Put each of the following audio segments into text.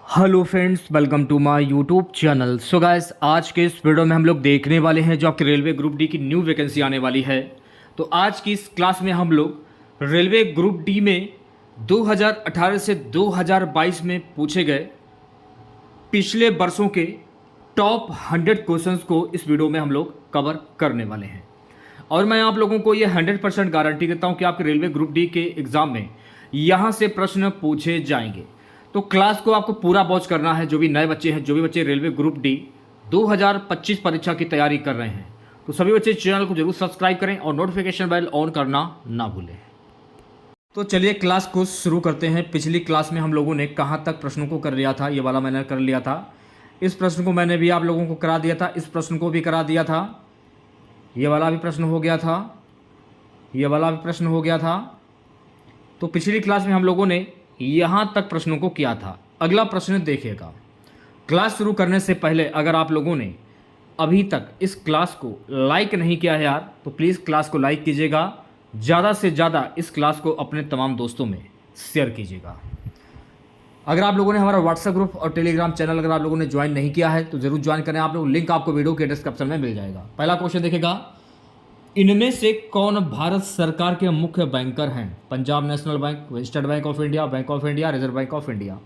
Hello friends, welcome to my YouTube channel. So guys, आज के इस वीडियो में हम लोग देखने वाले हैं जो आपके रेलवे ग्रुप डी की न्यू वैकेंसी आने वाली है। तो आज की इस क्लास में हम लोग रेलवे ग्रुप डी में 2018 से 2022 में पूछे गए पिछले वर्षों के टॉप 100 क्वेश्चंस को इस वीडियो में हम लोग कवर करने वाले हैं। और मैं आप लोगों को ये 100% गारंटी देता हूँ कि आपके रेलवे ग्रुप डी के एग्ज़ाम में यहाँ से प्रश्न पूछे जाएंगे। तो क्लास को आपको पूरा वॉच करना है। जो भी नए बच्चे हैं, जो भी बच्चे रेलवे ग्रुप डी 2025 परीक्षा की तैयारी कर रहे हैं, तो सभी बच्चे चैनल को जरूर सब्सक्राइब करें और नोटिफिकेशन बेल ऑन करना ना भूलें। तो चलिए क्लास को शुरू करते हैं। पिछली क्लास में हम लोगों ने कहाँ तक प्रश्नों को कर लिया था, ये वाला मैंने कर लिया था। इस प्रश्न को मैंने भी आप लोगों को करा दिया था, इस प्रश्न को भी करा दिया था, ये वाला भी प्रश्न हो गया था, ये वाला भी प्रश्न हो गया था। तो पिछली क्लास में हम लोगों ने यहाँ तक प्रश्नों को किया था। अगला प्रश्न देखिएगा। क्लास शुरू करने से पहले अगर आप लोगों ने अभी तक इस क्लास को लाइक नहीं किया है यार, तो प्लीज़ क्लास को लाइक कीजिएगा। ज़्यादा से ज़्यादा इस क्लास को अपने तमाम दोस्तों में शेयर कीजिएगा। अगर आप लोगों ने हमारा व्हाट्सएप ग्रुप और टेलीग्राम चैनल अगर आप लोगों ने ज्वाइन नहीं किया है तो ज़रूर ज्वाइन करें। आप लोग लिंक आपको वीडियो के डिस्क्रिप्शन में मिल जाएगा। पहला क्वेश्चन देखिएगा, इनमें से कौन भारत सरकार के मुख्य बैंकर हैं? Punjab national bank, state bank of India, bank of India, reserve bank of India.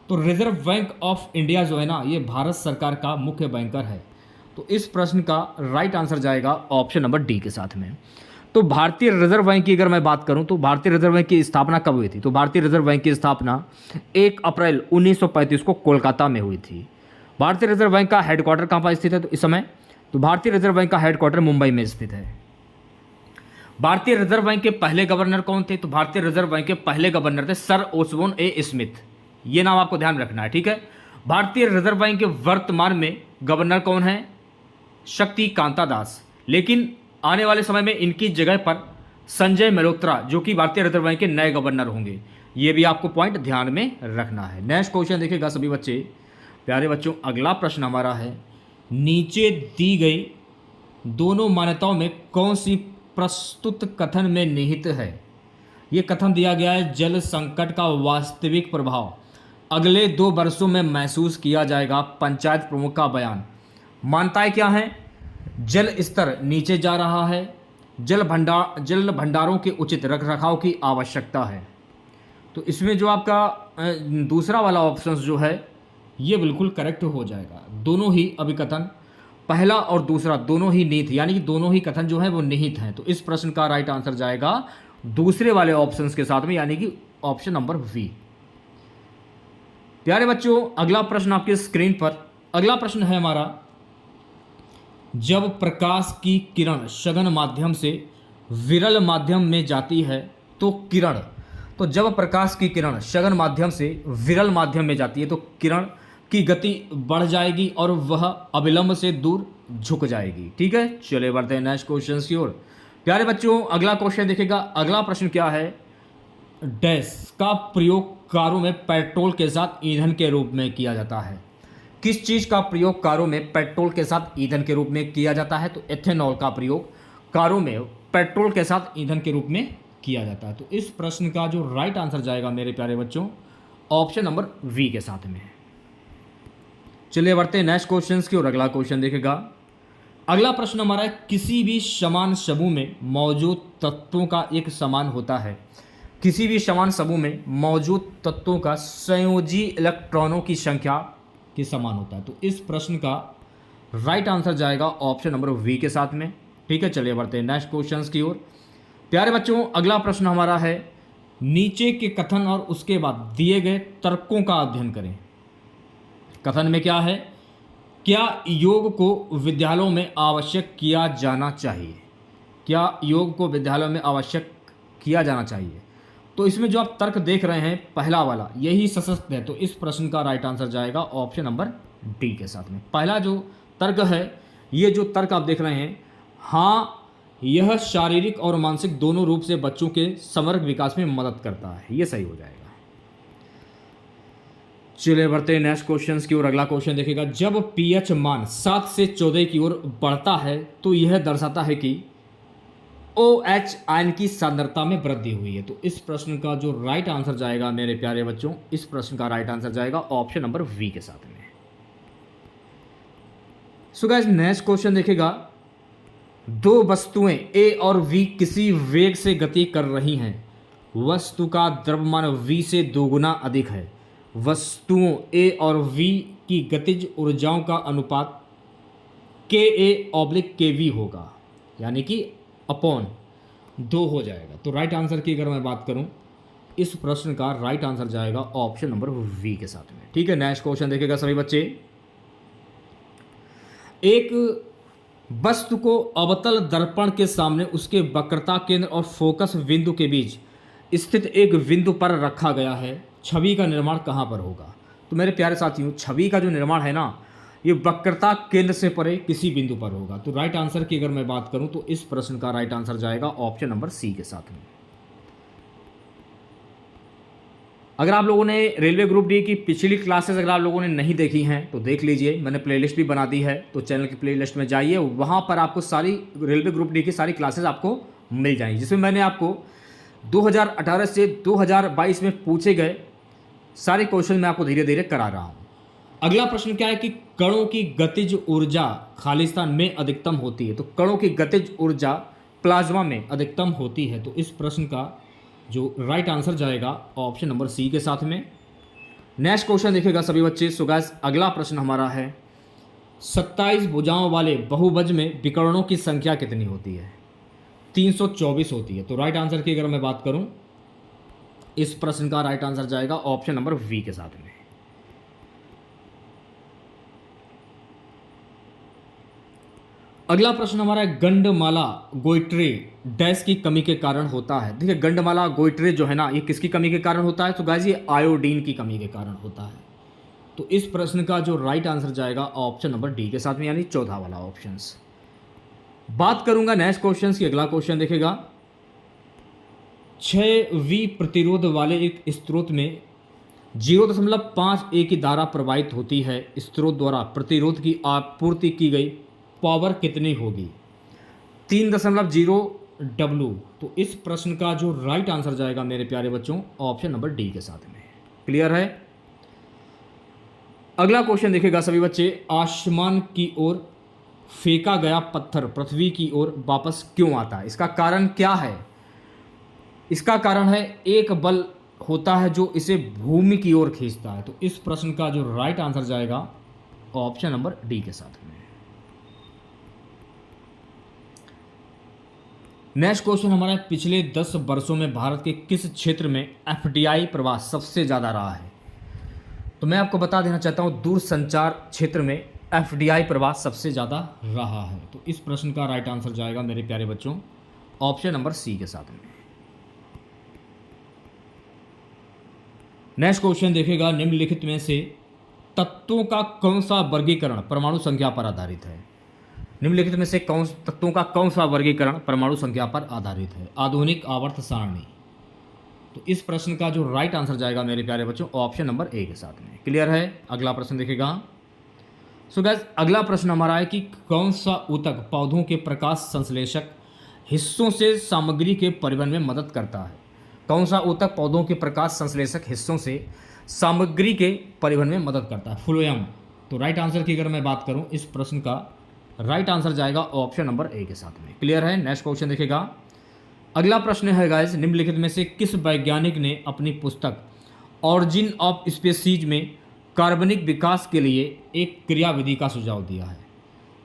तो रिजर्व बैंक ऑफ इंडिया जो है ना, ये भारत सरकार का मुख्य बैंकर है। तो इस प्रश्न का राइट आंसर जाएगा ऑप्शन नंबर डी के साथ में। तो भारतीय रिजर्व बैंक की अगर मैं बात करूं तो भारतीय रिजर्व बैंक की स्थापना कब हुई थी? तो भारतीय रिजर्व बैंक की स्थापना 1 अप्रैल 1935 को कोलकाता में हुई थी। भारतीय रिजर्व बैंक का हेडक्वार्टर कहाँ पर स्थित है? तो इस समय तो भारतीय रिजर्व बैंक का हेडक्वार्टर मुंबई में स्थित है। भारतीय रिजर्व बैंक के पहले गवर्नर कौन थे? तो भारतीय रिजर्व बैंक के पहले गवर्नर थे सर ओसबोर्न ए स्मिथ। ये नाम आपको ध्यान रखना है, ठीक है। भारतीय रिजर्व बैंक के वर्तमान में गवर्नर कौन है? शक्तिकांता दास। लेकिन आने वाले समय में इनकी जगह पर संजय मल्होत्रा, जो कि भारतीय रिजर्व बैंक के नए गवर्नर होंगे। ये भी आपको पॉइंट ध्यान में रखना है। नेक्स्ट क्वेश्चन देखिएगा सभी बच्चे, प्यारे बच्चों। अगला प्रश्न हमारा है, नीचे दी गई दोनों मान्यताओं में कौन सी प्रस्तुत कथन में निहित है? ये कथन दिया गया है, जल संकट का वास्तविक प्रभाव अगले 2 वर्षों में महसूस किया जाएगा। पंचायत प्रमुख का बयान। मान्यताएं क्या हैं? जल स्तर नीचे जा रहा है, जल भंडारों के उचित रखरखाव की आवश्यकता है। तो इसमें जो आपका दूसरा वाला ऑप्शन जो है ये बिल्कुल करेक्ट हो जाएगा। दोनों ही अभिकथन, पहला और दूसरा दोनों ही निहित, यानी कि दोनों ही कथन जो है वो निहित हैं। तो इस प्रश्न का राइट आंसर जाएगा दूसरे वाले ऑप्शंस के साथ में, यानी कि ऑप्शन नंबर वी। प्यारे बच्चों, अगला प्रश्न आपके स्क्रीन पर, अगला प्रश्न है हमारा, जब प्रकाश की किरण सघन माध्यम से विरल माध्यम में जाती है तो किरण, तो जब प्रकाश की किरण सघन माध्यम से विरल माध्यम में जाती है तो किरण की गति बढ़ जाएगी और वह अविलंब से दूर झुक जाएगी। ठीक है, चलिए बढ़ते हैं नेक्स्ट क्वेश्चन की ओर। प्यारे बच्चों, अगला क्वेश्चन देखिएगा। अगला प्रश्न क्या है, डैश का प्रयोग कारों में पेट्रोल के साथ ईंधन के रूप में किया जाता है? किस चीज का प्रयोग कारों में पेट्रोल के साथ ईंधन के रूप में किया जाता है? तो एथेनॉल का प्रयोग कारों में पेट्रोल के साथ ईंधन के रूप में किया जाता है। तो इस प्रश्न का जो राइट आंसर जाएगा मेरे प्यारे बच्चों, ऑप्शन नंबर वी के साथ में। चलिए बढ़ते हैं नेक्स्ट क्वेश्चन की ओर। अगला क्वेश्चन देखेगा। अगला प्रश्न हमारा है, किसी भी समान समूह में मौजूद तत्वों का एक समान होता है। किसी भी समान समूह में मौजूद तत्वों का संयोजी इलेक्ट्रॉनों की संख्या के समान होता है। तो इस प्रश्न का राइट आंसर जाएगा ऑप्शन नंबर वी के साथ में। ठीक है, चलिए बढ़ते हैं नेक्स्ट क्वेश्चन की ओर। प्यारे बच्चों, अगला प्रश्न हमारा है, नीचे के कथन और उसके बाद दिए गए तर्कों का अध्ययन करें। कथन में क्या है, क्या योग को विद्यालयों में आवश्यक किया जाना चाहिए? क्या योग को विद्यालयों में आवश्यक किया जाना चाहिए? तो इसमें जो आप तर्क देख रहे हैं पहला वाला, यही सशक्त है। तो इस प्रश्न का राइट आंसर जाएगा ऑप्शन नंबर डी के साथ में। पहला जो तर्क है, ये जो तर्क आप देख रहे हैं, हाँ, यह शारीरिक और मानसिक दोनों रूप से बच्चों के समग्र विकास में मदद करता है, ये सही हो जाएगा। चलिए बढ़ते हैं नेक्स्ट क्वेश्चन की ओर। अगला क्वेश्चन देखिएगा, जब पीएच मान 7 से 14 की ओर बढ़ता है तो यह दर्शाता है कि OH आयन की सांद्रता में वृद्धि हुई है। तो इस प्रश्न का जो राइट आंसर जाएगा मेरे प्यारे बच्चों, इस प्रश्न का राइट आंसर जाएगा ऑप्शन नंबर वी के साथ में। सो गाइस नेक्स्ट क्वेश्चन देखेगा, दो वस्तुएं ए और वी किसी वेग से गति कर रही हैं, वस्तु का द्रव्यमान v से दोगुना अधिक है, वस्तुओं ए और v की गतिज ऊर्जाओं का अनुपात KA/KV होगा, यानी कि अपॉन 2 हो जाएगा। तो राइट आंसर की अगर मैं बात करूं, इस प्रश्न का राइट आंसर जाएगा ऑप्शन नंबर वी के साथ में। ठीक है, नेक्स्ट क्वेश्चन देखेगा सभी बच्चे, एक वस्तु को अवतल दर्पण के सामने उसके वक्रता केंद्र और फोकस बिंदु के बीच स्थित एक बिंदु पर रखा गया है, छवि का निर्माण कहाँ पर होगा? तो मेरे प्यारे साथियों, छवि का जो निर्माण है ना, ये वक्रता केंद्र से परे किसी बिंदु पर होगा। तो राइट आंसर की अगर मैं बात करूं, तो इस प्रश्न का राइट आंसर जाएगा ऑप्शन नंबर सी के साथ में। अगर आप लोगों ने रेलवे ग्रुप डी की पिछली क्लासेस अगर आप लोगों ने नहीं देखी हैं तो देख लीजिए, मैंने प्लेलिस्ट भी बना दी है, तो चैनल की प्लेलिस्ट में जाइए, वहाँ पर आपको सारी रेलवे ग्रुप डी की सारी क्लासेस आपको मिल जाएंगी, जिसमें मैंने आपको 2018 से 2022 में पूछे गए सारे क्वेश्चन मैं आपको धीरे धीरे करा रहा हूँ। अगला प्रश्न क्या है कि कणों की गतिज ऊर्जा खालिस्तान में अधिकतम होती है। तो कणों की गतिज ऊर्जा प्लाज्मा में अधिकतम होती है। तो इस प्रश्न का जो राइट आंसर जाएगा ऑप्शन नंबर सी के साथ में। नेक्स्ट क्वेश्चन देखिएगा सभी बच्चे। सो गाइस अगला प्रश्न हमारा है, 27 भुजाओं वाले बहुभुज में विकर्णों की संख्या कितनी होती है? 324 होती है। तो राइट आंसर की अगर मैं बात करूं, इस प्रश्न का राइट आंसर जाएगा ऑप्शन नंबर वी के साथ में। अगला प्रश्न हमारा है, गंडमाला गोइट्रे डैश की कमी के कारण होता है। देखिए गंडमाला गोइट्रे जो है ना, ये किसकी कमी के कारण होता है? तो गाइस ये आयोडीन की कमी के कारण होता है। तो इस प्रश्न का जो राइट आंसर जाएगा ऑप्शन नंबर डी के साथ में, यानी चौथा वाला ऑप्शन। बात करूंगा नेक्स्ट क्वेश्चन की। अगला क्वेश्चन देखेगा, 6V प्रतिरोध वाले एक स्रोत में 0.5 A की धारा प्रवाहित होती है, स्रोत द्वारा प्रतिरोध की आपूर्ति की गई पावर कितनी होगी? 3.0 W। तो इस प्रश्न का जो राइट आंसर जाएगा मेरे प्यारे बच्चों, ऑप्शन नंबर डी के साथ में। क्लियर है? अगला क्वेश्चन देखेगा सभी बच्चे, आसमान की ओर फेंका गया पत्थर पृथ्वी की ओर वापस क्यों आता है? इसका कारण क्या है? इसका कारण है एक बल होता है जो इसे भूमि की ओर खींचता है। तो इस प्रश्न का जो राइट आंसर जाएगा ऑप्शन नंबर डी के साथ में। नेक्स्ट क्वेश्चन हमारा है, पिछले 10 वर्षों में भारत के किस क्षेत्र में FDI प्रवाह सबसे ज़्यादा रहा है? तो मैं आपको बता देना चाहता हूँ, दूरसंचार क्षेत्र में FDI प्रवाह सबसे ज़्यादा रहा है। तो इस प्रश्न का राइट आंसर जाएगा मेरे प्यारे बच्चों ऑप्शन नंबर सी के साथ में। नेक्स्ट क्वेश्चन देखेगा, निम्नलिखित में से तत्वों का कौन सा वर्गीकरण परमाणु संख्या पर आधारित है? निम्नलिखित में से तत्वों का कौन सा वर्गीकरण परमाणु संख्या पर आधारित है? आधुनिक आवर्त सारणी। तो इस प्रश्न का जो राइट आंसर जाएगा मेरे प्यारे बच्चों ऑप्शन नंबर ए के साथ में। क्लियर है? अगला प्रश्न देखेगा। सो गाइस अगला प्रश्न हमारा है कि कौन सा ऊतक पौधों के प्रकाश संश्लेषक हिस्सों से सामग्री के परिवहन में मदद करता है? कौन सा ऊतक पौधों के प्रकाश संश्लेषक हिस्सों से सामग्री के परिवहन में मदद करता है? फ्लोएम। तो राइट आंसर की अगर मैं बात करूं, इस प्रश्न का राइट आंसर जाएगा ऑप्शन नंबर ए के साथ में। क्लियर है? नेक्स्ट क्वेश्चन देखेगा। अगला प्रश्न है गाइस, निम्नलिखित में से किस वैज्ञानिक ने अपनी पुस्तक ऑरिजिन ऑफ स्पीसीज में कार्बनिक विकास के लिए एक क्रियाविधि का सुझाव दिया है?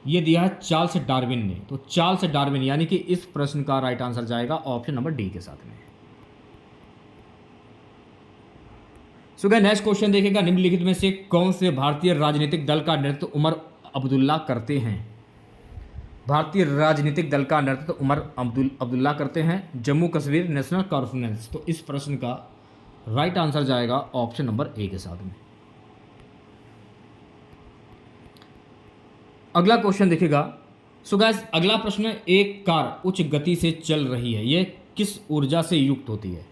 ये दिया है चार्ल्स डार्विन ने। तो चार्ल्स डार्विन, यानी कि इस प्रश्न का राइट आंसर जाएगा ऑप्शन नंबर डी के साथ में। सो गाइस नेक्स्ट क्वेश्चन देखेगा, निम्नलिखित में से कौन से भारतीय राजनीतिक दल का नेतृत्व उमर अब्दुल्ला करते हैं? भारतीय राजनीतिक दल का नेतृत्व उमर अब्दुल्ला करते हैं, जम्मू कश्मीर नेशनल कॉन्फ्रेंस। तो इस प्रश्न का राइट आंसर जाएगा ऑप्शन नंबर ए के साथ में। अगला क्वेश्चन देखेगा। सो गाइस अगला प्रश्न है, एक कार उच्च गति से चल रही है, यह किस ऊर्जा से युक्त होती है?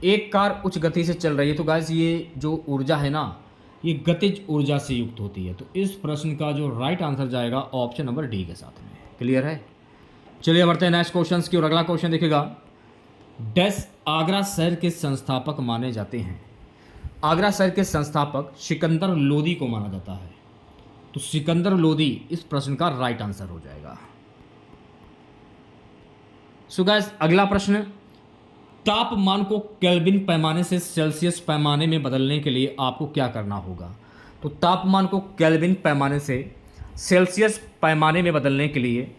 एक कार उच्च गति से चल रही है, तो गाइस ये जो ऊर्जा है ना, ये गतिज ऊर्जा से युक्त होती है। तो इस प्रश्न का जो राइट आंसर जाएगा ऑप्शन नंबर डी के साथ में। क्लियर है? चलिए बढ़ते हैं नेक्स्ट क्वेश्चन की और अगला क्वेश्चन देखिएगा। डैश आगरा शहर के संस्थापक माने जाते हैं। आगरा शहर के संस्थापक सिकंदर लोदी को माना जाता है। तो सिकंदर लोदी इस प्रश्न का राइट आंसर हो जाएगा। सो गाइस अगला प्रश्न, तापमान को केल्विन पैमाने से सेल्सियस पैमाने में बदलने के लिए आपको क्या करना होगा। तो तापमान को केल्विन पैमाने से सेल्सियस पैमाने में बदलने के लिए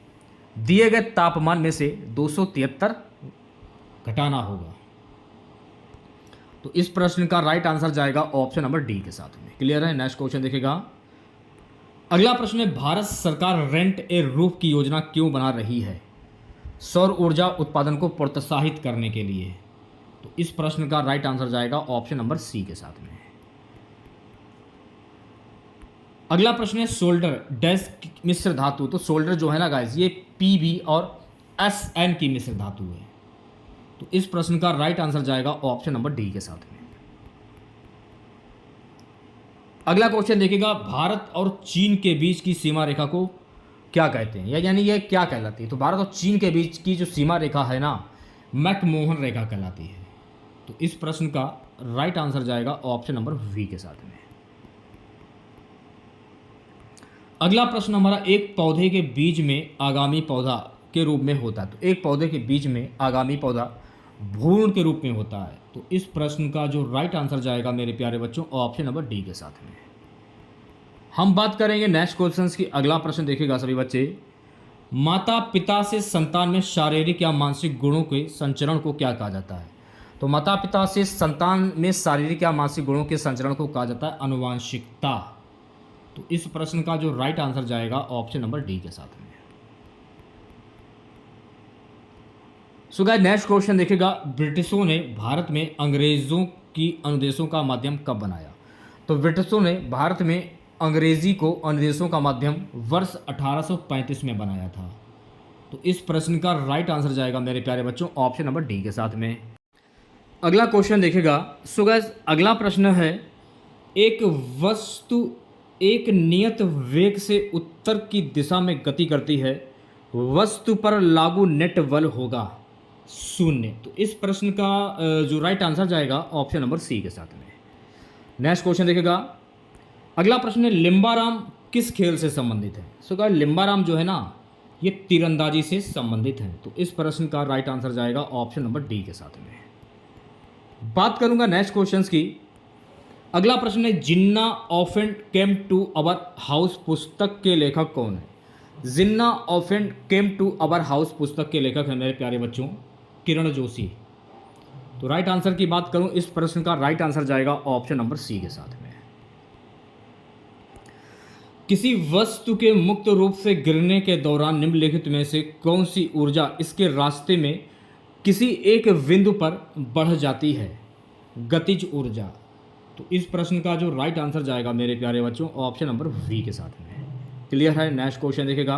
दिए गए तापमान में से 273 घटाना होगा। तो इस प्रश्न का राइट आंसर जाएगा ऑप्शन नंबर डी के साथ में। क्लियर है। नेक्स्ट क्वेश्चन देखिएगा। अगला प्रश्न है, भारत सरकार रेंट ए रूफ की योजना क्यों बना रही है। सौर ऊर्जा उत्पादन को प्रोत्साहित करने के लिए। तो इस प्रश्न का राइट आंसर जाएगा ऑप्शन नंबर सी के साथ में। अगला प्रश्न है, सोल्डर डैश मिश्र धातु। तो सोल्डर जो है ना गाइस, ये पीबी और एसएन की मिश्र धातु है। तो इस प्रश्न का राइट आंसर जाएगा ऑप्शन नंबर डी के साथ में। अगला क्वेश्चन देखिएगा, भारत और चीन के बीच की सीमा रेखा को क्या कहते हैं, या यानी ये क्या कहलाती है। तो भारत और चीन के बीच की जो सीमा रेखा है ना, मैकमोहन रेखा कहलाती है। तो इस प्रश्न का राइट आंसर जाएगा ऑप्शन नंबर वी के साथ में। अगला प्रश्न हमारा, एक पौधे के बीज में आगामी पौधा के रूप में होता है। तो एक पौधे के बीज में आगामी पौधा भ्रूण के रूप में होता है। तो इस प्रश्न का जो राइट आंसर जाएगा मेरे प्यारे बच्चों ऑप्शन नंबर डी के साथ में। हम बात करेंगे नेक्स्ट क्वेश्चन की। अगला प्रश्न देखिएगा सभी बच्चे, माता पिता से संतान में शारीरिक या मानसिक गुणों के संचरण को क्या कहा जाता है। तो माता पिता से संतान में शारीरिक या मानसिक गुणों के संचरण को कहा जाता है आनुवांशिकता। तो इस प्रश्न का जो राइट आंसर जाएगा ऑप्शन नंबर डी के साथ में। सो गाइस नेक्स्ट क्वेश्चन देखिएगा, ब्रिटिशों ने भारत में अंग्रेजों की अनुदेशों का माध्यम कब बनाया। तो ब्रिटिशों ने भारत में अंग्रेजी को अनुदेशों का माध्यम वर्ष 1835 में बनाया था। तो इस प्रश्न का राइट आंसर जाएगा मेरे प्यारे बच्चों ऑप्शन नंबर डी के साथ में। अगला क्वेश्चन देखिएगा। सो गाइस अगला प्रश्न है, एक वस्तु एक नियत वेग से उत्तर की दिशा में गति करती है, वस्तु पर लागू नेट बल होगा 0। तो इस प्रश्न का जो राइट आंसर जाएगा ऑप्शन नंबर सी के साथ में। नेक्स्ट क्वेश्चन देखिएगा। अगला प्रश्न है, लिम्बाराम किस खेल से संबंधित है। सो गाइस लिम्बाराम जो है ना, ये तीरंदाजी से संबंधित है। तो इस प्रश्न का राइट आंसर जाएगा ऑप्शन नंबर डी के साथ में। बात करूंगा नेक्स्ट क्वेश्चंस की। अगला प्रश्न है, जिन्ना ऑफेंड केम टू अवर हाउस पुस्तक के लेखक कौन है। जिन्ना ऑफेंड केम टू अवर हाउस पुस्तक के लेखक है मेरे प्यारे बच्चों किरण जोशी। तो राइट आंसर की बात करूं, इस प्रश्न का राइट आंसर जाएगा ऑप्शन नंबर सी के साथ में। किसी वस्तु के मुक्त रूप से गिरने के दौरान निम्नलिखित में से कौन सी ऊर्जा इसके रास्ते में किसी एक बिंदु पर बढ़ जाती है। गतिज ऊर्जा। तो इस प्रश्न का जो राइट आंसर जाएगा मेरे प्यारे बच्चों ऑप्शन नंबर वी के साथ में। क्लियर है। नेक्स्ट क्वेश्चन देखिएगा।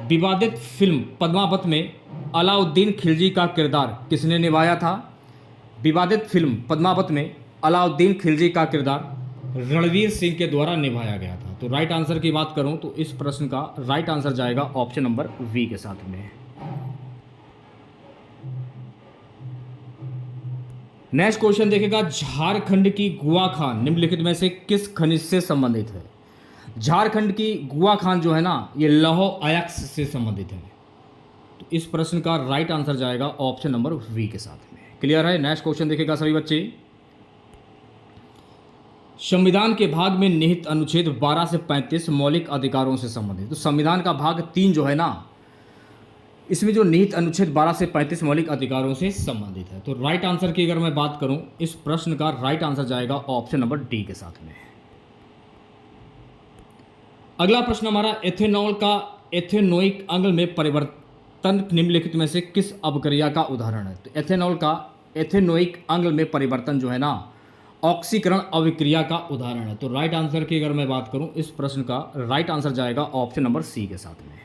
विवादित फिल्म पद्मावत में अलाउद्दीन खिलजी का किरदार किसने निभाया था। विवादित फिल्म पद्मावत में अलाउद्दीन खिलजी का किरदार रणवीर सिंह के द्वारा निभाया गया था। तो राइट आंसर की बात करूं तो इस प्रश्न का राइट आंसर जाएगा ऑप्शन नंबर वी के साथ में। नेक्स्ट क्वेश्चन देखिएगा, झारखंड की गुआ खान निम्नलिखित में से किस खनिज से संबंधित है। झारखंड की गुआ खान जो है ना, ये लौह अयस्क से संबंधित है। तो इस प्रश्न का राइट आंसर जाएगा ऑप्शन नंबर वी के साथ में। क्लियर है। नेक्स्ट क्वेश्चन देखिएगा सभी बच्चे। संविधान के भाग में निहित अनुच्छेद 12 से 35 मौलिक अधिकारों से संबंधित। तो संविधान का भाग 3 जो है ना, इसमें जो निहित अनुच्छेद 12 से 35 मौलिक अधिकारों से संबंधित है। तो राइट आंसर की अगर मैं बात करूं, इस प्रश्न का राइट आंसर जाएगा ऑप्शन नंबर डी के साथ में। अगला प्रश्न हमारा, एथेनॉल का एथेनोइक अम्ल में परिवर्तन निम्नलिखित में से किस अपक्रिया का उदाहरण है। तो एथेनॉल का एथेनोइक अम्ल में परिवर्तन जो है ना, ऑक्सीकरण अभिक्रिया का उदाहरण है। तो राइट आंसर की अगर मैं बात करूं, इस प्रश्न का राइट आंसर जाएगा ऑप्शन नंबर सी के साथ में।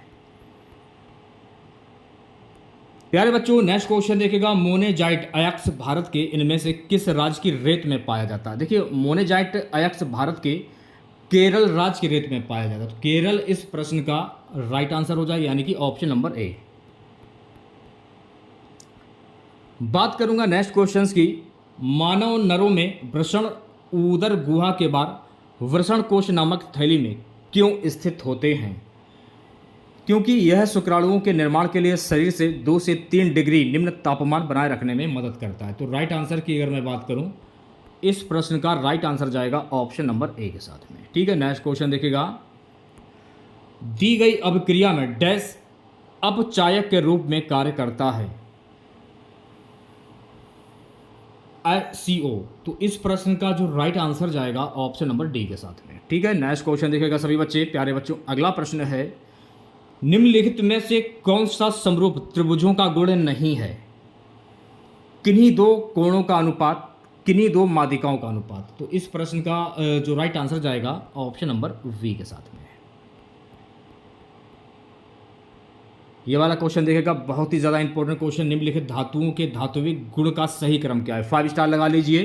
प्यारे बच्चों नेक्स्ट क्वेश्चन देखिएगा, मोनेजाइट अयस्क भारत के इनमें से किस राज्य की रेत में पाया जाता है। देखिए मोनेजाइट अयस्क भारत के केरल राज्य की रेत में पाया जाता है। तो केरल इस प्रश्न का राइट आंसर हो जाएगा, यानी कि ऑप्शन नंबर ए। बात करूंगा नेक्स्ट क्वेश्चंस की। मानव नरों में वृषण उदर गुहा के बाद वृषण कोश नामक थैली में क्यों स्थित होते हैं? क्योंकि यह शुक्राणुओं के निर्माण के लिए शरीर से 2 से 3 डिग्री निम्न तापमान बनाए रखने में मदद करता है। तो राइट आंसर की अगर मैं बात करूं, इस प्रश्न का राइट आंसर जाएगा ऑप्शन नंबर ए के साथ में। ठीक है, नेक्स्ट क्वेश्चन देखिएगा। दी गई अभिक्रिया में डैश अपचायक के रूप में कार्य करता है, HCO। तो इस प्रश्न का जो राइट आंसर जाएगा ऑप्शन नंबर डी के साथ में। ठीक है, नेक्स्ट क्वेश्चन देखिएगा सभी बच्चे, प्यारे बच्चों। अगला प्रश्न है, निम्नलिखित में से कौन सा समरूप त्रिभुजों का गुण नहीं है? किन्हीं दो कोणों का अनुपात, किन्हीं दो माध्यिकाओं का अनुपात। तो इस प्रश्न का जो राइट आंसर जाएगा ऑप्शन नंबर वी के साथ में। ये वाला क्वेश्चन देखेगा, बहुत ही ज़्यादा इंपॉर्टेंट क्वेश्चन। निम्नलिखित धातुओं के धात्विक गुण का सही क्रम क्या है? 5 स्टार लगा लीजिए,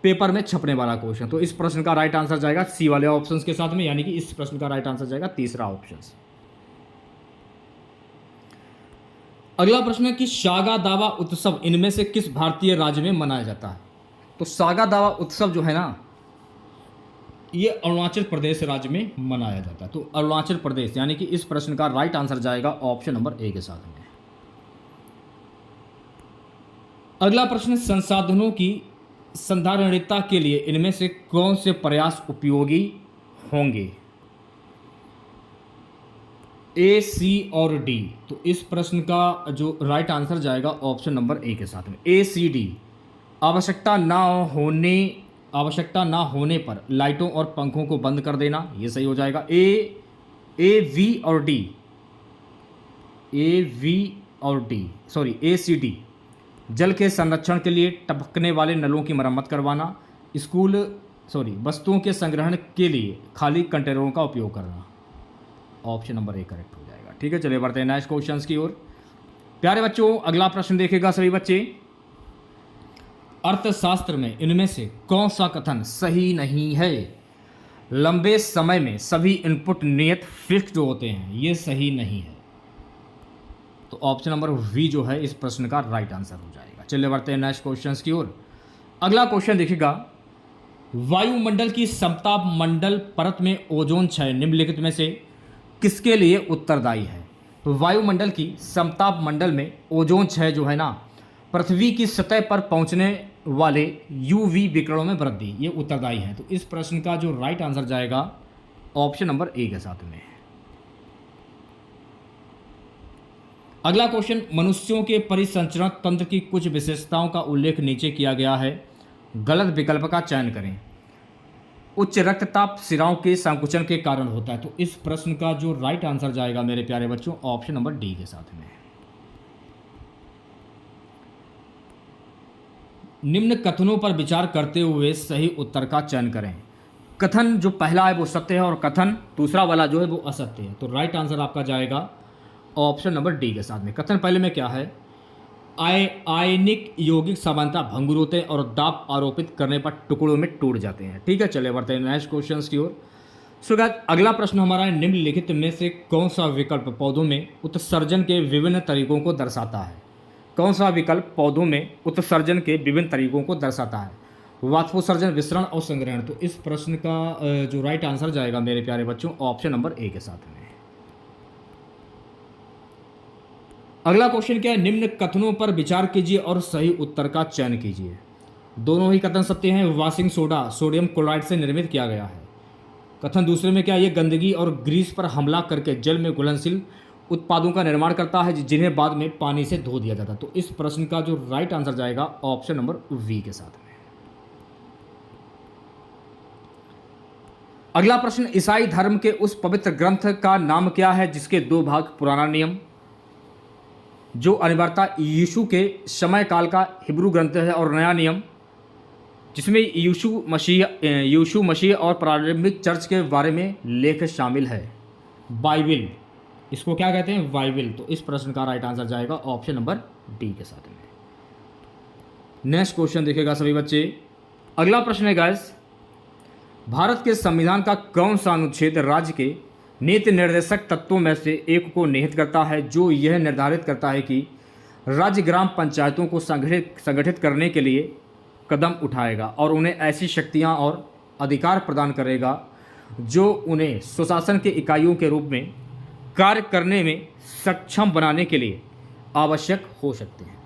पेपर में छपने वाला क्वेश्चन। तो इस प्रश्न का राइट आंसर जाएगा सी वाले ऑप्शंस के साथ में, यानी कि इस प्रश्न का राइट आंसर जाएगा तीसरा ऑप्शन। अगला प्रश्न है कि सागा दावा उत्सव इनमें से किस भारतीय राज्य में मनाया जाता है? तो सागा दावा उत्सव जो है ना, ये अरुणाचल प्रदेश राज्य में मनाया जाता है। तो अरुणाचल प्रदेश, यानी कि इस प्रश्न का राइट आंसर जाएगा ऑप्शन नंबर ए के साथ में। अगला प्रश्न, संसाधनों की संधारणीयता के लिए इनमें से कौन से प्रयास उपयोगी होंगे? ए, सी और डी। तो इस प्रश्न का जो राइट आंसर जाएगा ऑप्शन नंबर ए के साथ में, ए, सी, डी। आवश्यकता ना होने पर लाइटों और पंखों को बंद कर देना, ये सही हो जाएगा। ए, वी और डी, ए, सी, डी। जल के संरक्षण के लिए टपकने वाले नलों की मरम्मत करवाना, वस्तुओं के संग्रहण के लिए खाली कंटेनरों का उपयोग करना। ऑप्शन नंबर ए करेक्ट हो जाएगा। ठीक है, चलिए बढ़ते हैं नेक्स्ट क्वेश्चंस की ओर। प्यारे बच्चों, अगला प्रश्न देखेगा सभी बच्चे। अर्थशास्त्र में इनमें से कौन सा कथन सही नहीं है? लंबे समय में सभी इनपुट नियत फिक्स्ड होते हैं, ये सही नहीं है। तो ऑप्शन नंबर वी जो है इस प्रश्न का राइट आंसर हो जाएगा। चलिए बढ़ते हैं नेक्स्ट क्वेश्चंस की ओर। अगला क्वेश्चन देखिएगा, वायुमंडल की समताप मंडल परत में ओजोन क्षय निम्नलिखित में से किसके लिए उत्तरदायी है? तो वायुमंडल की समताप मंडल में ओजोन क्षय जो है ना, पृथ्वी की सतह पर पहुंचने वाले यूवी विकिरणों में वृद्धि, ये उत्तरदायी है। तो इस प्रश्न का जो राइट आंसर जाएगा ऑप्शन नंबर ए के साथ में। अगला क्वेश्चन, मनुष्यों के परिसंचरण तंत्र की कुछ विशेषताओं का उल्लेख नीचे किया गया है, गलत विकल्प का चयन करें। उच्च रक्तचाप सिराओं के संकुचन के कारण होता है। तो इस प्रश्न का जो राइट आंसर जाएगा मेरे प्यारे बच्चों ऑप्शन नंबर डी के साथ में। निम्न कथनों पर विचार करते हुए सही उत्तर का चयन करें। कथन जो पहला है वो सत्य है और कथन दूसरा वाला जो है वो असत्य है। तो राइट आंसर आपका जाएगा ऑप्शन नंबर डी के साथ में। कथन पहले में क्या है? आयनिक यौगिक समानता भंगुर होते हैं और दाब आरोपित करने पर टुकड़ों में टूट जाते हैं। ठीक है, चले बढ़ते हैं नेक्स्ट क्वेश्चंस की ओर। सो गाइस, अगला प्रश्न हमारा है, निम्नलिखित में से कौन सा विकल्प पौधों में उत्सर्जन के विभिन्न तरीकों को दर्शाता है? कौन सा विकल्प पौधों में उत्सर्जन के विभिन्न तरीकों को दर्शाता है? वाष्पोत्सर्जन, विसरण और संग्रहण। तो इस प्रश्न का जो राइट आंसर जाएगा मेरे प्यारे बच्चों ऑप्शन नंबर ए के साथ में। अगला क्वेश्चन क्या है? निम्न कथनों पर विचार कीजिए और सही उत्तर का चयन कीजिए। दोनों ही कथन सत्य हैं। वॉशिंग सोडा सोडियम क्लोराइड से निर्मित किया गया है। कथन दूसरे में क्या है? ये गंदगी और ग्रीस पर हमला करके जल में घुलनशील उत्पादों का निर्माण करता है जिन्हें बाद में पानी से धो दिया जाता है। तो इस प्रश्न का जो राइट आंसर जाएगा ऑप्शन नंबर वी के साथ में। अगला प्रश्न, ईसाई धर्म के उस पवित्र ग्रंथ का नाम क्या है जिसके 2 भाग? पुराना नियम, जो अनिवार्यता यीशु के समय काल का हिब्रू ग्रंथ है, और नया नियम जिसमें यीशु मसीह और प्रारंभिक चर्च के बारे में लेख शामिल है। बाइबिल, इसको क्या कहते हैं? बाइबिल। तो इस प्रश्न का राइट आंसर जाएगा ऑप्शन नंबर डी के साथ में। नेक्स्ट क्वेश्चन देखेगा सभी बच्चे। अगला प्रश्न है गाइस, भारत के संविधान का कौन सा अनुच्छेद राज्य के नीति निर्देशक तत्वों में से एक को निहित करता है, जो यह निर्धारित करता है कि राज्य ग्राम पंचायतों को संगठित करने के लिए कदम उठाएगा और उन्हें ऐसी शक्तियां और अधिकार प्रदान करेगा जो उन्हें स्वशासन के इकाइयों के रूप में कार्य करने में सक्षम बनाने के लिए आवश्यक हो सकते हैं।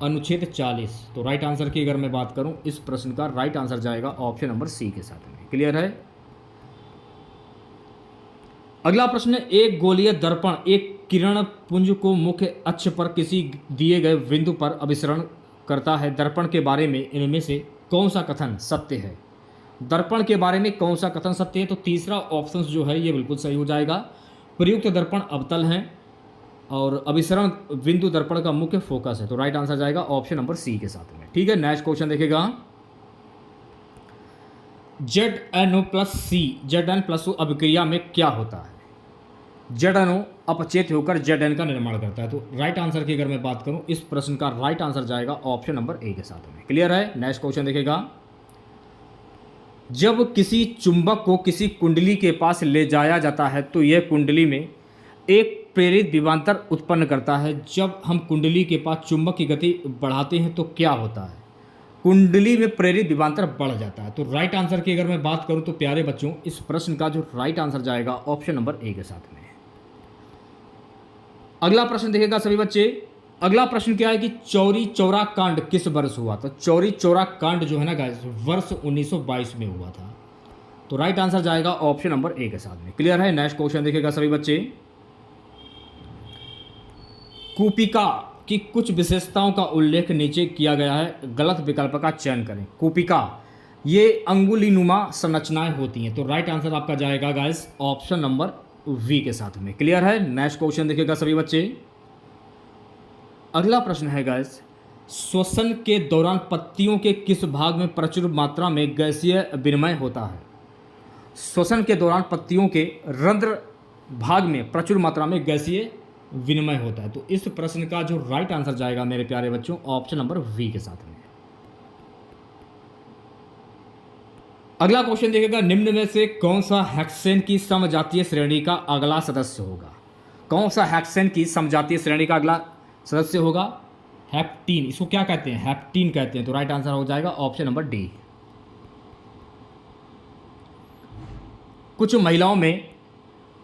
अनुच्छेद 40। तो राइट आंसर की अगर मैं बात करूं, इस प्रश्न का राइट आंसर जाएगा ऑप्शन नंबर सी के साथ में। क्लियर है। अगला प्रश्न है, एक गोलीय दर्पण एक किरण पुंज को मुख्य अक्ष पर किसी दिए गए बिंदु पर अभिसरण करता है। दर्पण के बारे में इनमें से कौन सा कथन सत्य है? दर्पण के बारे में कौन सा कथन सत्य है? तो तीसरा ऑप्शन जो है ये बिल्कुल सही हो जाएगा। प्रयुक्त दर्पण अवतल हैं और अभिसरण बिंदु दर्पण का मुख्य फोकस है। तो राइट आंसर जाएगा ऑप्शन नंबर सी के साथ में। ठीक है, नेक्स्ट क्वेश्चन देखेगा। ZnO+C Zn+O अभिक्रिया में क्या होता है? ZnO अपचेत होकर Zn का निर्माण करता है। तो राइट आंसर की अगर मैं बात करूं, इस प्रश्न का राइट आंसर जाएगा ऑप्शन नंबर ए के साथ में। क्लियर है। नेक्स्ट क्वेश्चन देखेगा। जब किसी चुंबक को किसी कुंडली के पास ले जाया जाता है तो यह कुंडली में एक प्रेरित विभवांतर उत्पन्न करता है। जब हम कुंडली के पास चुंबक की गति बढ़ाते हैं तो क्या होता है? कुंडली में प्रेरित विभवांतर बढ़ जाता है। तो राइट आंसर की अगर मैं बात करूं तो प्यारे बच्चों, इस प्रश्न का जो राइट आंसर जाएगा ऑप्शन नंबर ए के साथ में। अगला प्रश्न देखेगा सभी बच्चे। अगला प्रश्न क्या है कि चौरी चौरा कांड किस वर्ष हुआ? तो चौरी चौरा कांड जो है ना गाइस, वर्ष 1922 में हुआ था। तो राइट आंसर जाएगा ऑप्शन नंबर ए के साथ में। क्लियर है। नेक्स्ट क्वेश्चन देखेगा सभी बच्चे। कूपिका की कुछ विशेषताओं का उल्लेख नीचे किया गया है, गलत विकल्प का चयन करें। कूपिका ये अंगुलीनुमा संरचनाएं होती हैं। तो राइट आंसर आपका जाएगा गाइस ऑप्शन नंबर वी के साथ में। क्लियर है। नेक्स्ट क्वेश्चन देखिएगा सभी बच्चे। अगला प्रश्न है गाइस, श्वसन के दौरान पत्तियों के किस भाग में प्रचुर मात्रा में गैसीय विनिमय होता है? श्वसन के दौरान पत्तियों के रंध्र भाग में प्रचुर मात्रा में गैसीय विनिमय होता है। तो इस प्रश्न का जो राइट आंसर जाएगा मेरे प्यारे बच्चों ऑप्शन नंबर वी के साथ में। अगला क्वेश्चन देखिएगा। निम्न में से कौन सा हेक्सेन की समजातीय श्रेणी का अगला सदस्य होगा? कौन सा हेक्सेन की समजातीय श्रेणी का अगला सदस्य होगा? हेप्टीन। इसको क्या कहते हैं? हेप्टीन कहते हैं। तो राइट आंसर हो जाएगा ऑप्शन नंबर डी। कुछ महिलाओं में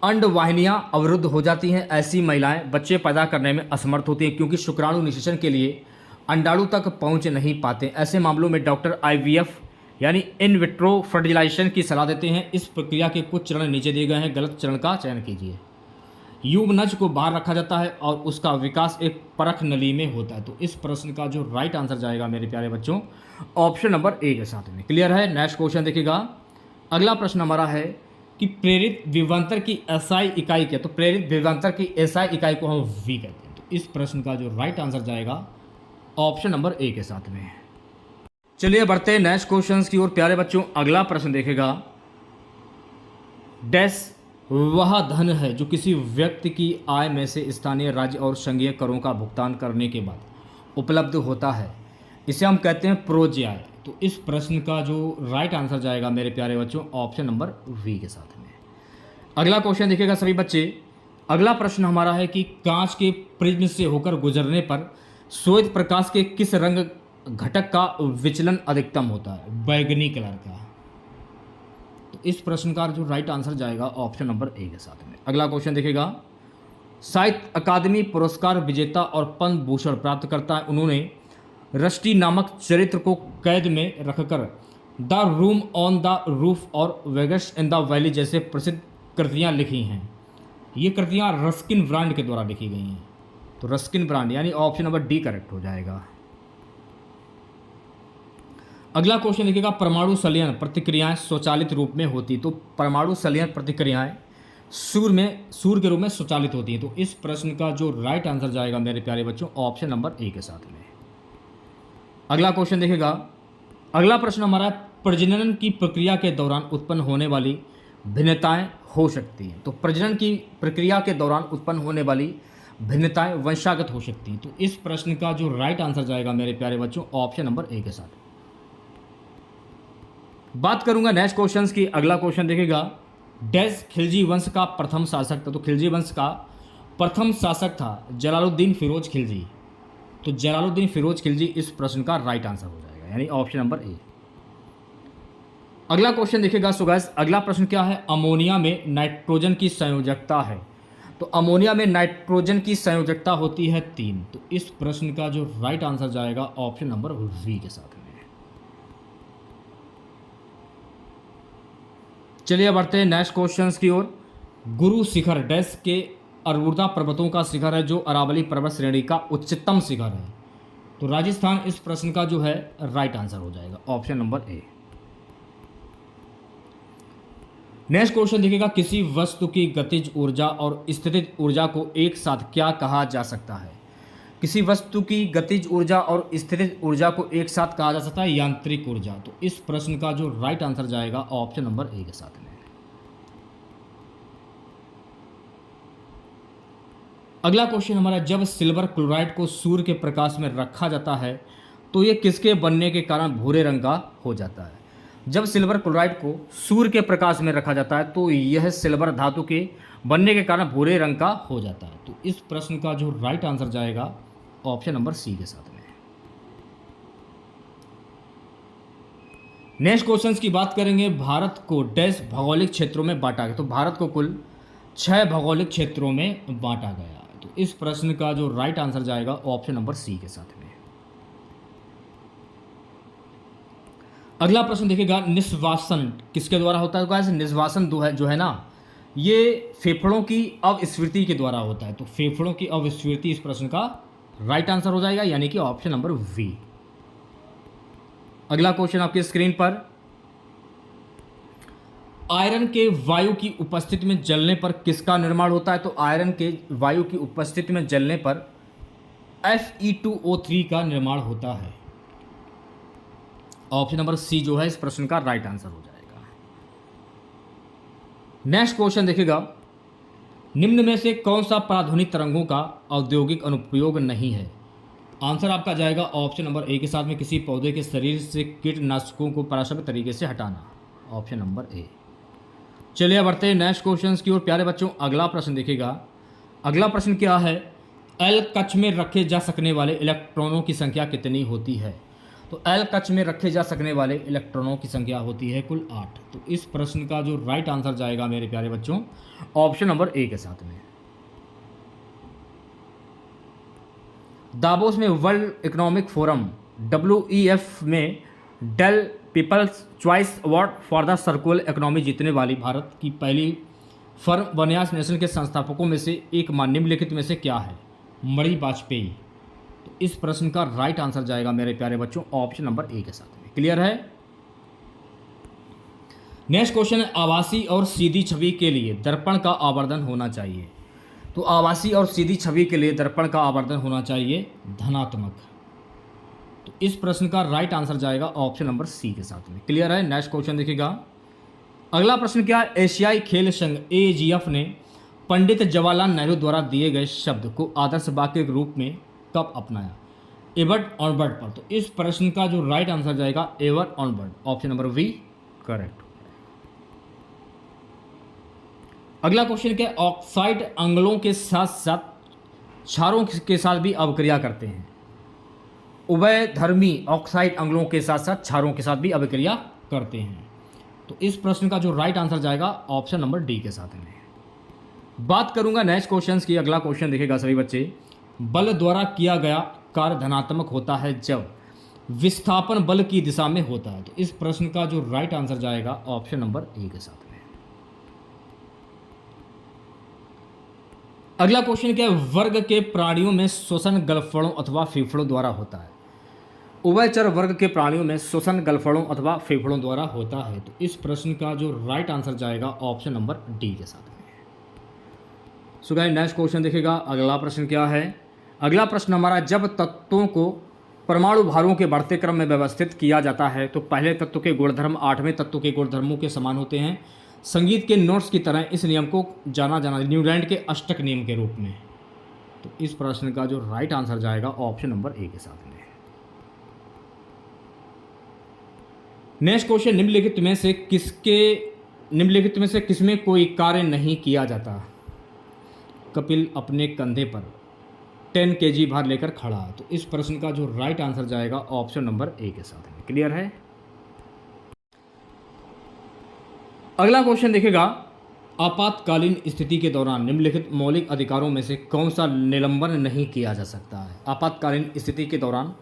अंडवाहिनियां अवरुद्ध हो जाती हैं। ऐसी महिलाएं बच्चे पैदा करने में असमर्थ होती हैं क्योंकि शुक्राणु निषेचन के लिए अंडाणु तक पहुंच नहीं पाते। ऐसे मामलों में डॉक्टर IVF यानी इन विट्रो फर्टिलाइजेशन की सलाह देते हैं। इस प्रक्रिया के कुछ चरण नीचे दिए गए हैं, गलत चरण का चयन कीजिए। युग्मनज को बाहर रखा जाता है और उसका विकास एक परख नली में होता है। तो इस प्रश्न का जो राइट आंसर जाएगा मेरे प्यारे बच्चों ऑप्शन नंबर ए के साथ में। क्लियर है। नेक्स्ट क्वेश्चन देखिएगा। अगला प्रश्न हमारा है कि प्रेरित विभवांतर की SI इकाई क्या? तो प्रेरित विभवांतर की SI इकाई को हम V कहते हैं। तो इस प्रश्न का जो राइट आंसर जाएगा ऑप्शन नंबर ए के साथ में। चलिए बढ़ते हैं नेक्स्ट क्वेश्चंस की ओर प्यारे बच्चों। अगला प्रश्न देखेगा। डैश वह धन है जो किसी व्यक्ति की आय में से स्थानीय, राज्य और संघीय करों का भुगतान करने के बाद उपलब्ध होता है, इसे हम कहते हैं प्रोज्य आय। तो इस प्रश्न का जो राइट आंसर जाएगा मेरे प्यारे बच्चों ऑप्शन नंबर वी के साथ में। अगला क्वेश्चन देखिएगा सभी बच्चे। अगला प्रश्न हमारा है कि कांच के प्रिज्म से होकर गुजरने पर श्वेत प्रकाश के किस रंग घटक का विचलन अधिकतम होता है? बैगनी कलर का। तो इस प्रश्न का जो राइट आंसर जाएगा ऑप्शन नंबर ए के साथ में। अगला क्वेश्चन देखिएगा। साहित्य अकादमी पुरस्कार विजेता और पद्म भूषण प्राप्त करता है। उन्होंने रस्टी नामक चरित्र को कैद में रखकर the room on the roof और वेगस इन द वैली जैसे प्रसिद्ध कृतियाँ लिखी हैं। ये कृतियाँ रस्किन ब्रांड के द्वारा लिखी गई हैं। तो रस्किन ब्रांड यानी ऑप्शन नंबर डी करेक्ट हो जाएगा। अगला क्वेश्चन देखिएगा। परमाणु संलयन प्रतिक्रियाएं स्वचालित रूप में होती। तो परमाणु संलयन प्रतिक्रियाएं सूर्य के रूप में स्वचालित होती है। तो इस प्रश्न का जो राइट आंसर जाएगा मेरे प्यारे बच्चों ऑप्शन नंबर ए के साथ में। अगला क्वेश्चन देखिएगा। अगला प्रश्न हमारा है प्रजनन की प्रक्रिया के दौरान उत्पन्न होने वाली भिन्नताएं हो सकती हैं। तो प्रजनन की प्रक्रिया के दौरान उत्पन्न होने वाली भिन्नताएं वंशागत हो सकती हैं। तो इस प्रश्न का जो राइट आंसर जाएगा मेरे प्यारे बच्चों ऑप्शन नंबर ए के साथ। बात करूंगा नेक्स्ट क्वेश्चंस की। अगला क्वेश्चन देखिएगा। डैश खिलजी वंश का प्रथम शासक था। तो खिलजी वंश का प्रथम शासक था जलालुद्दीन फिरोज खिलजी। तो जलालुद्दीन फिरोज खिलजी इस प्रश्न का राइट आंसर हो जाएगा, यानी ऑप्शन नंबर ए। अगला क्वेश्चन देखिएगा। सो गाइस अगला प्रश्न क्या है, अमोनिया में नाइट्रोजन की संयोजकता है। तो अमोनिया में नाइट्रोजन की संयोजकता होती है 3। तो इस प्रश्न का जो राइट आंसर जाएगा ऑप्शन नंबर वी के साथ में। चलिए बढ़ते हैं नेक्स्ट क्वेश्चंस की ओर। गुरु शिखर डैश के अरबुदा पर्वतों का शिखर है जो अरावली पर्वत श्रेणी का उच्चतम शिखर है। तो राजस्थान इस प्रश्न का जो है राइट आंसर हो जाएगा, option number A. Next question देखिएगा, किसी वस्तु की गतिज ऊर्जा और स्थितिज ऊर्जा को एक साथ क्या कहा जा सकता है। किसी वस्तु की गतिज ऊर्जा और स्थितिज ऊर्जा को एक साथ कहा जा सकता है यांत्रिक ऊर्जा। तो इस प्रश्न का जो राइट आंसर जाएगा ऑप्शन नंबर ए के साथ में। अगला क्वेश्चन हमारा, जब सिल्वर क्लोराइड को सूर्य के प्रकाश में रखा जाता है तो यह किसके बनने के कारण भूरे रंग का हो जाता है। जब सिल्वर क्लोराइड को सूर्य के प्रकाश में रखा जाता है तो यह सिल्वर धातु के बनने के कारण भूरे रंग का हो जाता है। तो इस प्रश्न का जो राइट आंसर जाएगा ऑप्शन नंबर सी के साथ में। नेक्स्ट क्वेश्चन की बात करेंगे, भारत को डैश भौगोलिक क्षेत्रों में बांटा गया। तो भारत को कुल 6 भौगोलिक क्षेत्रों में बांटा गया। तो इस प्रश्न का जो राइट आंसर जाएगा ऑप्शन नंबर सी के साथ में। अगला प्रश्न देखिएगा, निश्वासन किसके द्वारा होता है। तो गाइस निश्वासन जो है ना, ये फेफड़ों की अवस्फीति के द्वारा होता है। तो फेफड़ों की अवस्फीति इस प्रश्न का राइट आंसर हो जाएगा, यानी कि ऑप्शन नंबर वी। अगला क्वेश्चन आपकी स्क्रीन पर, आयरन के वायु की उपस्थिति में जलने पर किसका निर्माण होता है। तो आयरन के वायु की उपस्थिति में जलने पर Fe2O3 का निर्माण होता है। ऑप्शन नंबर सी जो है इस प्रश्न का राइट आंसर हो जाएगा। नेक्स्ट क्वेश्चन देखिएगा, निम्न में से कौन सा पराध्वनिक तरंगों का औद्योगिक अनुप्रयोग नहीं है। आंसर आपका जाएगा ऑप्शन नंबर ए के साथ में, किसी पौधे के शरीर से कीटनाशकों को पारस्परिक तरीके से हटाना, ऑप्शन नंबर ए। चलिए बढ़ते हैं नेक्स्ट क्वेश्चन की ओर। प्यारे बच्चों अगला प्रश्न देखिएगा। अगला प्रश्न क्या है, एल कक्ष में रखे जा सकने वाले इलेक्ट्रॉनों की संख्या कितनी होती है। तो एल कक्ष में रखे जा सकने वाले इलेक्ट्रॉनों की संख्या होती है कुल 8। तो इस प्रश्न का जो राइट आंसर जाएगा मेरे प्यारे बच्चों ऑप्शन नंबर ए के साथ में। दावोस में वर्ल्ड इकोनॉमिक फोरम WEF में Dell people's choice award for the circular economy जीतने वाली भारत की पहली फर्म वनयास नेशन के संस्थापकों में से एक निम्नलिखित में से क्या है। मणि वाजपेयी। तो इस प्रश्न का राइट आंसर जाएगा मेरे प्यारे बच्चों ऑप्शन नंबर ए के साथ में। क्लियर है। नेक्स्ट क्वेश्चन है, आभासी और सीधी छवि के लिए दर्पण का आवर्धन होना चाहिए। तो आभासी और सीधी छवि के लिए दर्पण का आवर्धन होना चाहिए धनात्मक। तो इस प्रश्न का राइट आंसर जाएगा ऑप्शन नंबर सी के साथ में। क्लियर है। नेक्स्ट क्वेश्चन देखिएगा। अगला प्रश्न क्या है, एशियाई खेल संघ AGF ने पंडित जवाहरलाल नेहरू द्वारा दिए गए शब्द को आदर्श वाक्य के रूप में कब अपनाया। एवर्ड ऑनवर्ड पर। तो इस प्रश्न का जो राइट आंसर जाएगा award onward, option number B correct. अगला क्वेश्चन क्या है, ऑक्साइड अम्लों के साथ साथ क्षारों के साथ भी अभिक्रिया करते हैं। उभयधर्मी ऑक्साइड अम्लों के साथ साथ क्षारों के साथ भी अभिक्रिया करते हैं। तो इस प्रश्न का जो राइट आंसर जाएगा ऑप्शन नंबर डी के साथ में। बात करूंगा नेक्स्ट क्वेश्चन की। अगला क्वेश्चन देखिएगा सभी बच्चे, बल द्वारा किया गया कार्य धनात्मक होता है जब विस्थापन बल की दिशा में होता है। तो इस प्रश्न का जो राइट आंसर जाएगा ऑप्शन नंबर ए के साथ में। अगला क्वेश्चन क्या है, वर्ग के प्राणियों में श्वसन गलफड़ों अथवा फेफड़ों द्वारा होता है। उभयचर वर्ग के प्राणियों में श्वसन गलफड़ों अथवा फेफड़ों द्वारा होता है। तो इस प्रश्न का जो राइट आंसर जाएगा ऑप्शन नंबर डी के साथ में। सो गाइस नेक्स्ट क्वेश्चन देखिएगा। अगला प्रश्न क्या है, अगला प्रश्न हमारा, जब तत्वों को परमाणु भारों के बढ़ते क्रम में व्यवस्थित किया जाता है तो पहले तत्व के गुणधर्म 8वें तत्व के गुणधर्मों के समान होते हैं। संगीत के नोट्स की तरह इस नियम को जाना न्यूलैंड के अष्टक नियम के रूप में। तो इस प्रश्न का जो राइट आंसर जाएगा ऑप्शन नंबर ए के साथ में। नेक्स्ट क्वेश्चन, निम्नलिखित में से किसके निम्नलिखित में से किसमें कोई कार्य नहीं किया जाता? कपिल अपने कंधे पर 10 kg भार लेकर खड़ा। तो इस प्रश्न का जो राइट आंसर जाएगा ऑप्शन नंबर ए के साथ में। क्लियर है? अगला क्वेश्चन देखिएगा, आपातकालीन स्थिति के दौरान निम्नलिखित मौलिक अधिकारों में से कौन सा निलंबन नहीं किया जा सकता है? आपातकालीन स्थिति के दौरान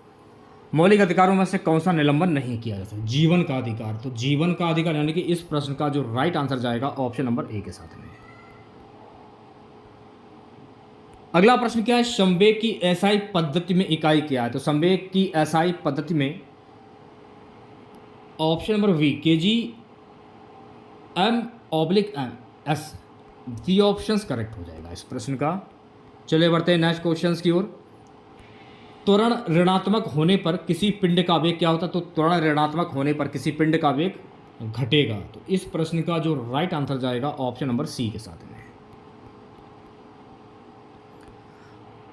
मौलिक अधिकारों में से कौन सा निलंबन नहीं किया जा सकता? जीवन का अधिकार। तो जीवन का अधिकार यानी कि इस प्रश्न का जो राइट आंसर जाएगा ऑप्शन नंबर ए के साथ में। अगला प्रश्न क्या है? संवेग की एसआई पद्धति में इकाई क्या है? तो संवेग की एसआई पद्धति में option number B KG M/M S दी ऑप्शंस करेक्ट हो जाएगा इस प्रश्न का। चलिए बढ़ते हैं नेक्स्ट क्वेश्चंस की ओर। त्वरण ऋणात्मक होने पर किसी पिंड का वेग क्या होता है? तो त्वरण ऋणात्मक होने पर किसी पिंड का वेग घटेगा। तो इस प्रश्न का जो राइट आंसर जाएगा ऑप्शन नंबर सी के साथ में।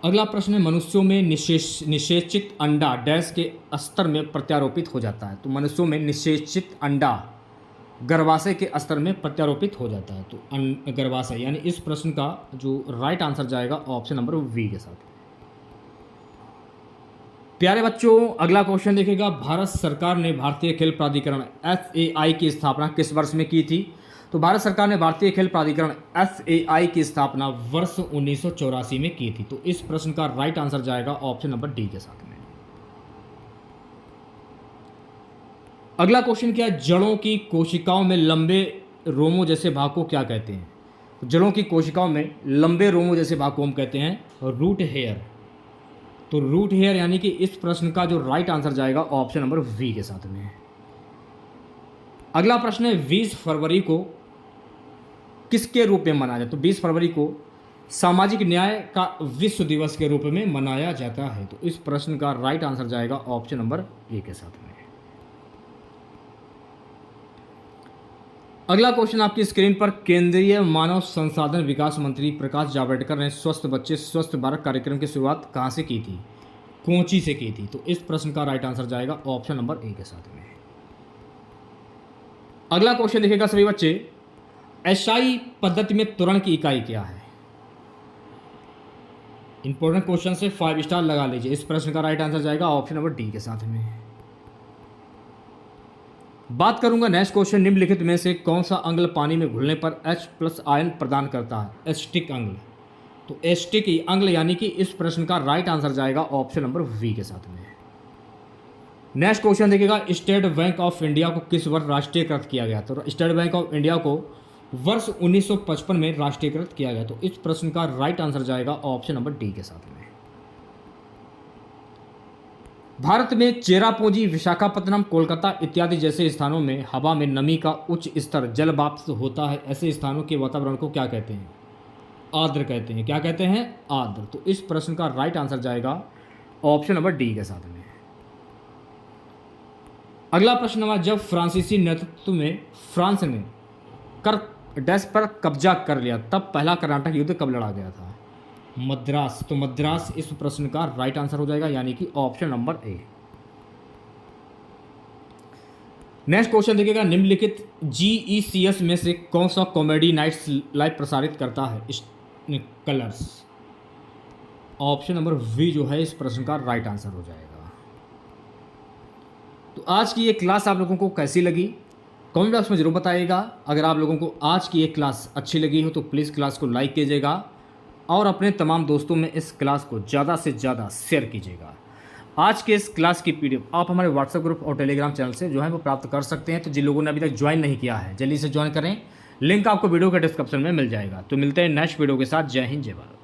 अगला प्रश्न है, मनुष्यों में निषेचित अंडा डैश के स्तर में प्रत्यारोपित हो जाता है। तो मनुष्यों में निषेचित अंडा गर्भाशय के स्तर में प्रत्यारोपित हो जाता है। तो गर्भाशय यानी इस प्रश्न का जो राइट आंसर जाएगा ऑप्शन नंबर वी के साथ। प्यारे बच्चों, अगला क्वेश्चन देखिएगा, भारत सरकार ने भारतीय खेल प्राधिकरण FAI की स्थापना किस वर्ष में की थी? तो भारत सरकार ने भारतीय खेल प्राधिकरण FAI की स्थापना वर्ष 1984 में की थी। तो इस प्रश्न का राइट आंसर जाएगा ऑप्शन नंबर डी के साथ में। अगला क्वेश्चन क्या है? जड़ों की कोशिकाओं में लंबे रोमों जैसे भाग को क्या कहते हैं? तो जड़ों की कोशिकाओं में लंबे रोमों जैसे भाग को हम कहते हैं रूट हेयर। तो रूट हेयर यानी कि इस प्रश्न का जो राइट आंसर जाएगा ऑप्शन नंबर वी के साथ में। अगला प्रश्न है, 20 फरवरी को किसके रूप में मनाया जाता है? तो 20 फरवरी को सामाजिक न्याय का विश्व दिवस के रूप में मनाया जाता है। तो इस प्रश्न का राइट आंसर जाएगा ऑप्शन नंबर ए के साथ में। अगला क्वेश्चन आपकी स्क्रीन पर, केंद्रीय मानव संसाधन विकास मंत्री प्रकाश जावड़ेकर ने स्वस्थ बच्चे स्वस्थ भारत कार्यक्रम की शुरुआत कहाँ से की थी? कोची से की थी। तो इस प्रश्न का राइट आंसर जाएगा ऑप्शन नंबर ए के साथ में। अगला क्वेश्चन देखिएगा सभी बच्चे, एसआई पद्धति में त्वरण की इकाई क्या है? इंपॉर्टेंट क्वेश्चन से 5 स्टार लगा लीजिए। इस प्रश्न का राइट आंसर जाएगा ऑप्शन नंबर डी के साथ में। बात करूंगा नेक्स्ट क्वेश्चन, निम्नलिखित में से कौन सा अम्ल पानी में घुलने पर H+ आयन प्रदान करता है? एस्टिक अम्ल। तो एस्टिक अम्ल यानी कि इस प्रश्न का राइट आंसर जाएगा ऑप्शन नंबर वी के साथ में। नेक्स्ट क्वेश्चन देखिएगा, स्टेट बैंक ऑफ इंडिया को किस वर्ष राष्ट्रीयकृत किया गया? तो स्टेट बैंक ऑफ इंडिया को वर्ष 1955 में राष्ट्रीयकृत किया गया। तो इस प्रश्न का राइट आंसर जाएगा ऑप्शन नंबर डी के साथ में। भारत में चेरापूंजी, विशाखापत्तनम, कोलकाता इत्यादि जैसे स्थानों में हवा में नमी का उच्च स्तर जल वाष्प होता है। ऐसे स्थानों के वातावरण को क्या कहते हैं? आर्द्र कहते हैं। क्या कहते हैं? आर्द्र। तो इस प्रश्न का राइट आंसर जाएगा ऑप्शन नंबर डी के साथ में। अगला प्रश्न हमारा, जब फ्रांसीसी नेतृत्व में फ्रांस ने कर डैश पर कब्जा कर लिया तब पहला कर्नाटक युद्ध कब लड़ा गया था? मद्रास। तो मद्रास इस प्रश्न का राइट आंसर हो जाएगा यानी कि option number A. Next question देखिएगा, निम्नलिखित GECS में से कौन सा कॉमेडी नाइट्स लाइव प्रसारित करता है? कलर्स। ऑप्शन नंबर वी जो है इस प्रश्न का राइट आंसर हो जाएगा। तो आज की ये क्लास आप लोगों को कैसी लगी कमेंट बॉक्स में जरूर बताइएगा। अगर आप लोगों को आज की ये क्लास अच्छी लगी हो तो प्लीज़ क्लास को लाइक कीजिएगा और अपने तमाम दोस्तों में इस क्लास को ज़्यादा से ज़्यादा शेयर कीजिएगा। आज के इस क्लास की PDF आप हमारे व्हाट्सएप ग्रुप और टेलीग्राम चैनल से जो है वो प्राप्त कर सकते हैं। तो जिन लोगों ने अभी तक ज्वाइन नहीं किया है जल्दी से ज्वाइन करें, लिंक आपको वीडियो के डिस्क्रिप्शन में मिल जाएगा। तो मिलते हैं नेक्स्ट वीडियो के साथ। जय हिंद, जय भारत।